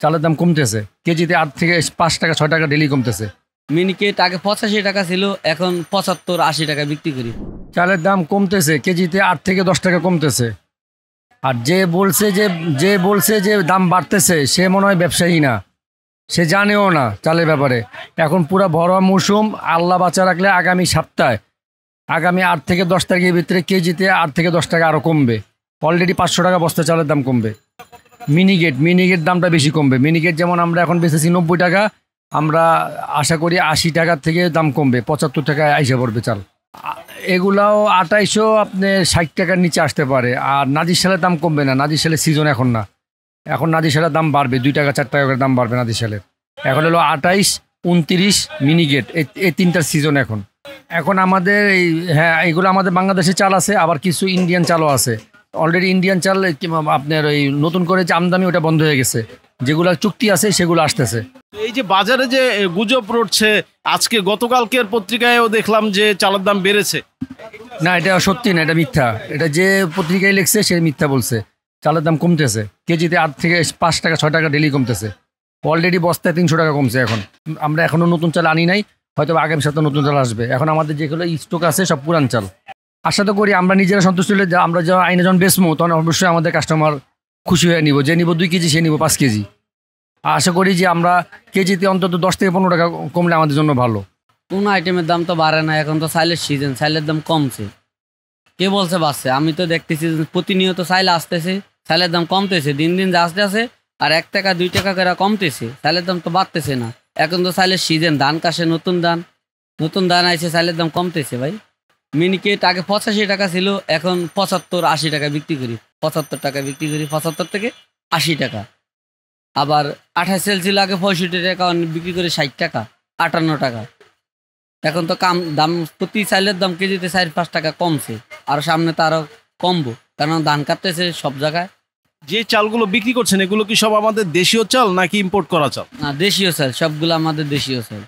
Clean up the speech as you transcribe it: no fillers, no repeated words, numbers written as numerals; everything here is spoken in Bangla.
চালের দাম কমতেছে, কেজিতে 8 থেকে 5 টাকা 6 টাকা ডেলি কমতেছে। মিনিকেট আগে 85 টাকা ছিল, এখন 75-80 টাকা বিক্রি করি। চালের দাম কমতেছে, কেজিতে 8 থেকে 10 টাকা কমতেছে। আর যে বলছে যে দাম বাড়তেছে সে মনে হয় ব্যবসায়ী না, সে জানেও না চালের ব্যাপারে। এখন পুরো ভরোয়া মৌসুম, আল্লাহ বাঁচা রাখলে আগামী সপ্তাহে, আগামী 8 থেকে 10 তারিখের ভিতরে কেজিতে 8 থেকে 10 টাকা আরও কমবে। অলরেডি 500 টাকা বস্তা চালের দাম কমবে। মিনিকেট দামটা বেশি কমবে। মিনিকেট যেমন আমরা এখন বেচেছি 90 টাকা, আমরা আশা করি 80 টাকার থেকে দাম কমবে, 75 টাকায় আইসা পড়বে চাল। এগুলাও 2800 আপনি 60 টাকার নিচে আসতে পারে। আর নাজির শালের দাম কমবে না, নাজির শালের সিজন এখন না, এখন নাজির শালের দাম বাড়বে, 2 টাকা 4 টাকা করে দাম বাড়বে নাজির শালের। এখন হলো 28, 29 মিনিকেট, এই তিনটার সিজন এখন। এখন আমাদের হ্যাঁ, এগুলো আমাদের বাংলাদেশে চাল আছে, আবার কিছু ইন্ডিয়ান চালও আছে। অলরেডি ইন্ডিয়ান চাল আপনার ওই নতুন করে যে আমদানি ওটা বন্ধ হয়ে গেছে, যেগুলো চুক্তি আছে সেগুলো আসতেছে। এই যে বাজারে যে গুজব রটছে, আজকে গতকালকের পত্রিকায়ও দেখলাম যে চালের দাম বেড়েছে। না, এটা সত্যি না, এটা মিথ্যা। এটা যে পত্রিকায় লিখছে সে মিথ্যা বলছে। চালের দাম কমতেছে, কেজিতে 8 থেকে 5 টাকা 6 টাকা ডেলি কমতেছে। অলরেডি বস্তায় 300 টাকা কমছে। এখন আমরা এখনও নতুন চাল আনি নাই, হয়তো আগামী সপ্তাহে নতুন চাল আসবে। এখন আমাদের যেগুলো স্টক আছে সব পুরান চাল। আশা তো করি আমরা নিজেরা সন্তুষ্ট হলে, আমরা যখন আইনে যখন বেচবো তখন অবশ্যই আমাদের কাস্টমার খুশি হয়ে নিব, যে নিব 2 কেজি সে নিব 5 কেজি। আশা করি যে আমরা কেজিতে অন্তত 10 থেকে 15 টাকা কমলে আমাদের জন্য ভালো। কোন আইটেমের দাম তো বাড়ে না, এখন তো চাইলের সিজন, চাইলের দাম কমছে। কে বলছে বাড়ছে? আমি তো দেখতেছি প্রতিনিয়ত চাইল আসতেছে, চাইলের দাম কমতেছে, দিন দিন আসতে আছে। আর 1 টাকা 2 টাকা করে কমতেছে, চাইলের দাম তো বাড়তেছে না। এখন তো চাইলের সিজন, ধান কাশে নতুন ধান আইছে, চাইলের দাম কমতেছে ভাই। মিনিকেট আগে 85 টাকা ছিল, এখন 75-80 টাকা বিক্রি করি। 75 টাকা বিক্রি করি, 75 থেকে 80 টাকা। আবার 28 সেল ছিল আগে 65 টাকা, বিক্রি করি 60 টাকা 58 টাকা। এখন তো দাম প্রতি চাইলের দাম কেজিতে 4-5 টাকা কমছে, আর সামনে তো আরো কমবো, কারণ ধান কাটতেছে সব জায়গায়। যে চালগুলো বিক্রি করছেন এগুলো কি সব আমাদের দেশীয় চাল নাকি ইম্পোর্ট করা চাল? না, দেশীয় চাল, সবগুলো আমাদের দেশীয় চাল।